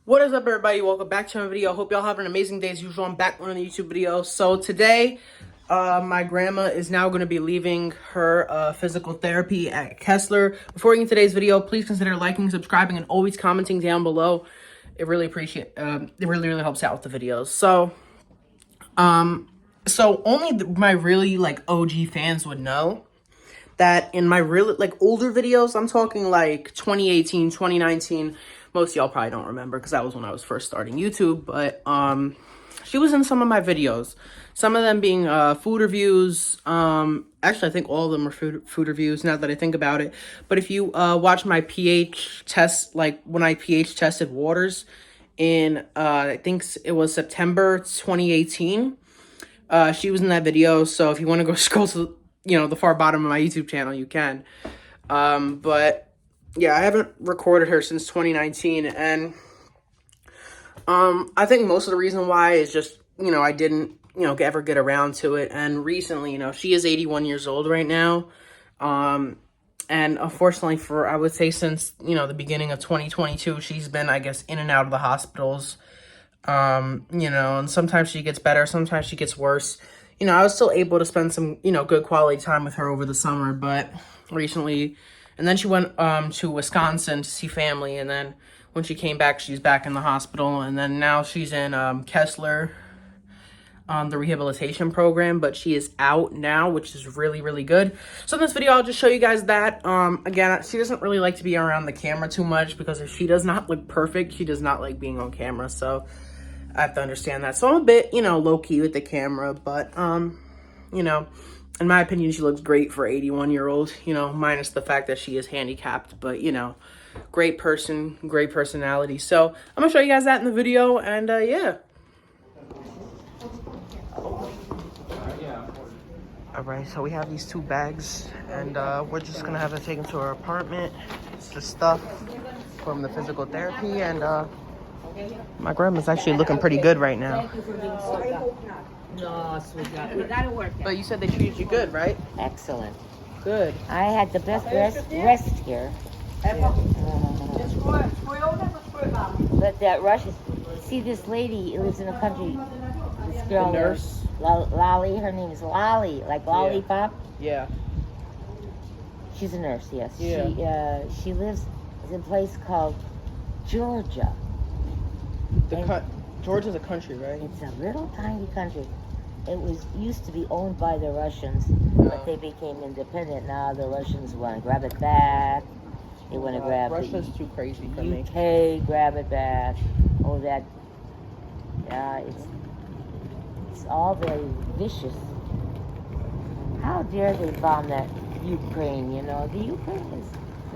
What is up, everybody? Welcome back to my video. Hope y'all having an amazing day as usual. I'm back with another YouTube video. So today, my grandma is now going to be leaving her physical therapy at Kessler. Before we get into today's video, please consider liking, subscribing, and always commenting down below. It really really helps out with the videos. So only my really OG fans would know that in my really older videos, I'm talking like 2018, 2019. Most of y'all probably don't remember because that was when I was first starting YouTube, but she was in some of my videos. Some of them being food reviews. Actually, I think all of them are food reviews now that I think about it. But if you watch my pH test, like when I pH tested waters in I think it was September 2018, she was in that video. So if you want to go scroll to the far bottom of my YouTube channel, you can. But yeah, I haven't recorded her since 2019, and I think most of the reason why is just I didn't ever get around to it. And recently, she is 81 years old right now, and unfortunately for, I would say, since the beginning of 2022, she's been, I guess, in and out of the hospitals. And sometimes she gets better, sometimes she gets worse. I was still able to spend some, good quality time with her over the summer, but recently, and then she went, to Wisconsin to see family, and then when she came back, she's back in the hospital, and then now she's in, Kessler, the rehabilitation program, but she is out now, which is really, really good. So in this video, I'll just show you guys that. Again, she doesn't really like to be around the camera too much because if she does not look perfect, she does not like being on camera, so I have to understand that. So I'm a bit, low-key with the camera, but, in my opinion, she looks great for 81-year-old, minus the fact that she is handicapped, but, great person, great personality. So I'm going to show you guys that in the video, and, yeah. All right, so we have these 2 bags, and we're just going to have to take them to our apartment. It's the stuff from the physical therapy, and, my grandma's actually looking pretty good right now. Thank you for being so good. No, sweetheart. We gotta work that. But you said they treated you good, right? Excellent. Good. I had the best rest here. But that rush is... See, this lady lives in the country. This girl, The nurse? Lolly. Her name is Lolly, like Lollipop. Yeah. She's a nurse, yes. Yeah. She lives in a place called Georgia. Georgia's a country, right? It's a little tiny country. It used to be owned by the Russians, but they became independent. Now the Russians want to grab it back. They want to grab Russia's too crazy for me. UK, grab it back. Oh, that. It's all very vicious. How dare they bomb that Ukraine? The Ukraine is.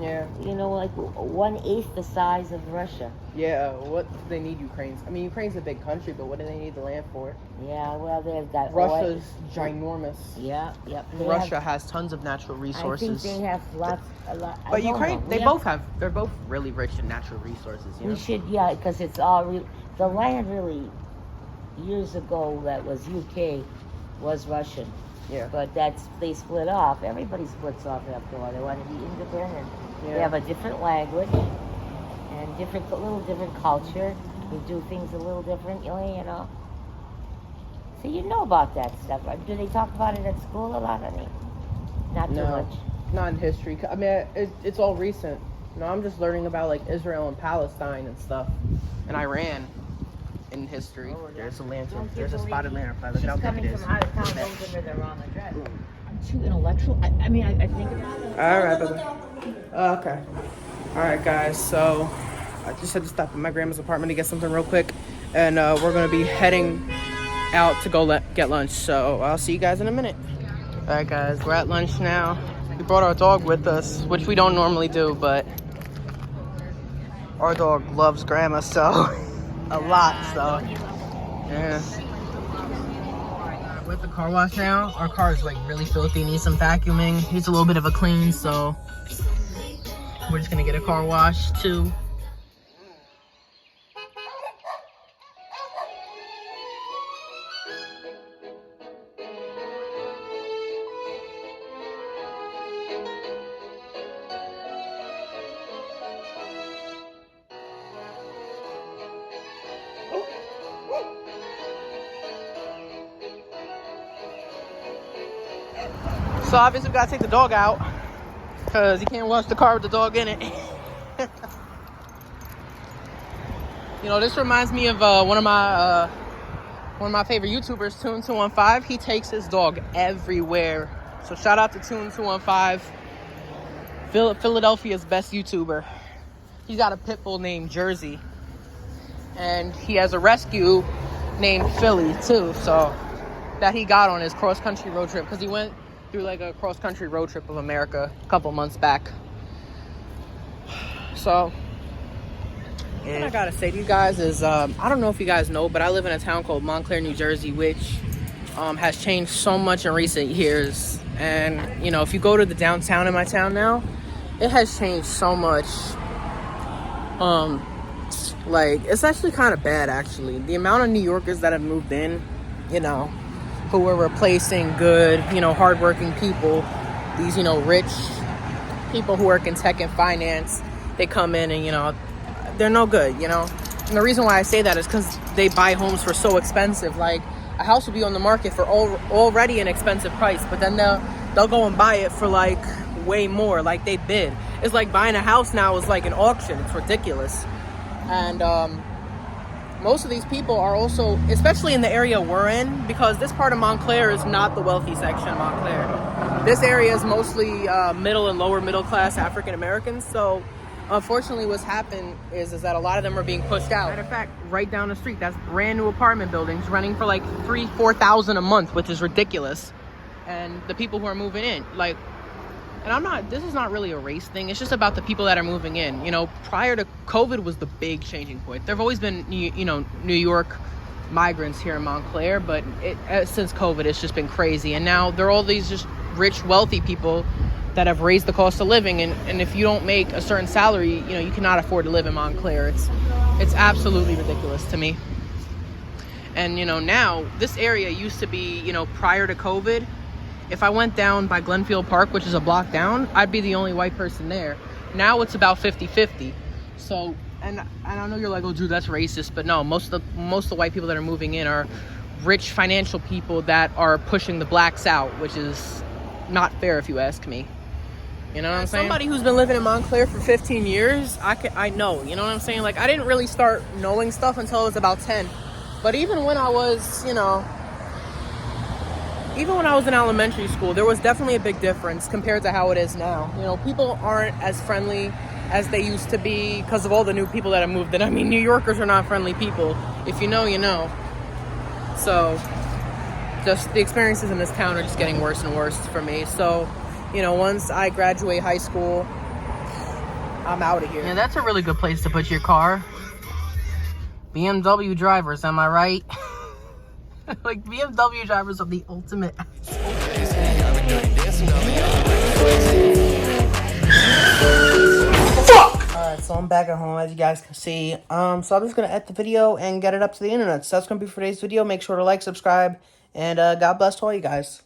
Yeah. Like 1/8 the size of Russia. Yeah, what do they need Ukraine's? I mean, Ukraine's a big country, but what do they need the land for? Yeah, well, they've got Russia's ginormous. Yeah, yep. Russia has tons of natural resources. I think they have a lot. But Ukraine, they're both really rich in natural resources. We should, yeah, because it's all the land really. Years ago, that was UK, was Russian. Yeah. But they split off. Everybody splits off after a while. They want to be independent. Yeah. They have a different language and little different culture. They do things a little differently, So you know about that stuff. Do they talk about it at school a lot, honey? Not too much. Not in history. I mean, it's all recent. I'm just learning about Israel and Palestine and stuff, and Iran. In history, there's a lantern. There's a spotted lantern. Look how big it is. From out of town, don't give her the wrong address. I'm too intellectual. I mean, I think about it. All right, baby. Okay. All right, guys. So I just had to stop at my grandma's apartment to get something real quick, and we're gonna be heading out to go get lunch. So I'll see you guys in a minute. All right, guys. We're at lunch now. We brought our dog with us, which we don't normally do, but our dog loves grandma, so. A lot, so yeah. We're at the car wash now. Our car is really filthy, needs some vacuuming, needs a little bit of a clean, so we're just gonna get a car wash too. So obviously we gotta take the dog out because you can't wash the car with the dog in it. You know, this reminds me of one of my favorite YouTubers, Tune215. He takes his dog everywhere. So shout out to Tune215, Philadelphia's best YouTuber. He's got a pit bull named Jersey, and he has a rescue named Philly too. So that he got on his cross-country road trip, because he went through like a cross-country road trip of America a couple months back. So what I gotta say to you guys is, I don't know if you guys know, but I live in a town called Montclair, New Jersey, which has changed so much in recent years. And, you know, if you go to the downtown in my town now, it has changed so much. Like, it's actually kind of bad, actually. The amount of New Yorkers that have moved in, you know, who are replacing good, you know, hardworking people, these, you know, rich people who work in tech and finance, they come in and, you know, they're no good, you know. And the reason why I say that is because they buy homes for so expensive. Like, a house will be on the market for already an expensive price, but then they'll go and buy it for like way more, like they bid. It's like buying a house now is like an auction. It's ridiculous. And most of these people are also, especially in the area we're in, because this part of Montclair is not the wealthy section of Montclair. This area is mostly middle and lower middle class African Americans. So unfortunately, what's happened is that a lot of them are being pushed out. Matter of fact, right down the street, that's brand new apartment buildings renting for like $3,000-4,000 a month, which is ridiculous. And the people who are moving in, like, and this is not really a race thing. It's just about the people that are moving in. You know, prior to COVID was the big changing point. There have always been, you know, New York migrants here in Montclair, but since COVID, it's just been crazy. And now there are all these just rich, wealthy people that have raised the cost of living, and if you don't make a certain salary, you know, you cannot afford to live in Montclair. It's absolutely ridiculous to me. And, you know, now this area used to be, you know, prior to COVID, if I went down by Glenfield Park, which is a block down, I'd be the only white person there. Now it's about 50-50. So, and I know you're like, oh, dude, that's racist, but no, most of the white people that are moving in are rich financial people that are pushing the blacks out, which is not fair if you ask me. You know what I'm saying? Somebody who's been living in Montclair for 15 years, I know, you know what I'm saying? Like, I didn't really start knowing stuff until I was about 10. But even when I was, you know, even when I was in elementary school, there was definitely a big difference compared to how it is now. You know, people aren't as friendly as they used to be because of all the new people that have moved in. I mean, New Yorkers are not friendly people. If you know, you know. So, just the experiences in this town are just getting worse and worse for me. So, you know, once I graduate high school, I'm out of here. Yeah, that's a really good place to put your car. BMW drivers, am I right? Like, BMW drivers are the ultimate. Fuck! Alright, so I'm back at home, as you guys can see. So I'm just gonna edit the video and get it up to the internet. So that's gonna be for today's video. Make sure to like, subscribe, and God bless to all you guys.